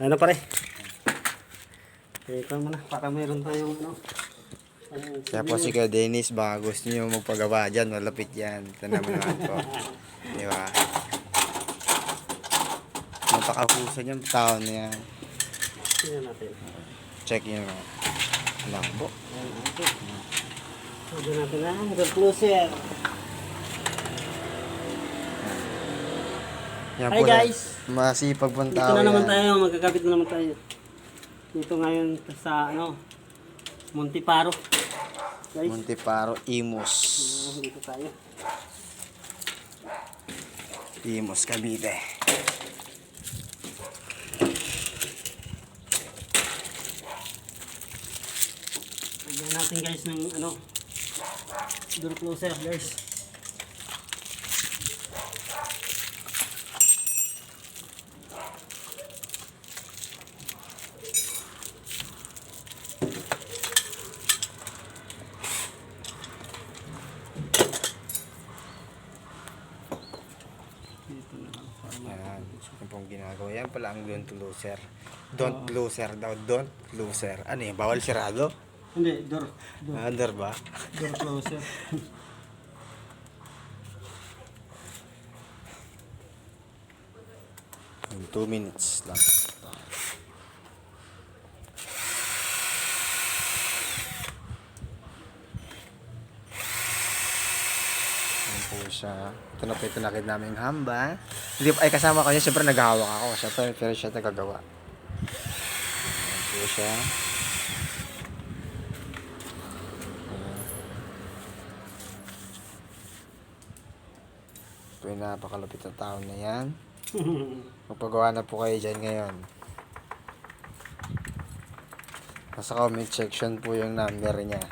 Ano pare? Ikaw muna, para meron tayong ano. Kaya po si Kuya Dennis, baka gusto nyo magpagawa dyan, malapit yan. Ito naman naman po. Di ba? Napakahusan yung tao na yan. Tingnan natin. Check nyo na. Labo. Ayan, okay. Tignan natin na, hanggang closer. Yan Hi po guys! masipag pong Dito tao na naman yan. tayo, magkakabit na naman tayo. Dito ngayon sa ano, Montiparo. Guys, Montiparo, Imus. dito tayo. Imus, Cavite. Lagyan natin guys ng ano, door closer guys. Dito na lang. Yan. Yan pong ginagawa. Yan pala ang don't loser. Don't loser daw. Don't loser. Ano yun? Bawal sirado? Hindi, door Under ba? closer. In 2 minutes lang. Yan po siya. Ito na po yung tinakid namin hamba. Hindi, ay kasama ko niya. Siyempre naghahawak ako. Siyempre, pero siya nagagawa. Yan po siya. Ito yung napakalapit na tao na yan. Magpagawa na po kayo dyan ngayon. Nasa comment section po yung number niya.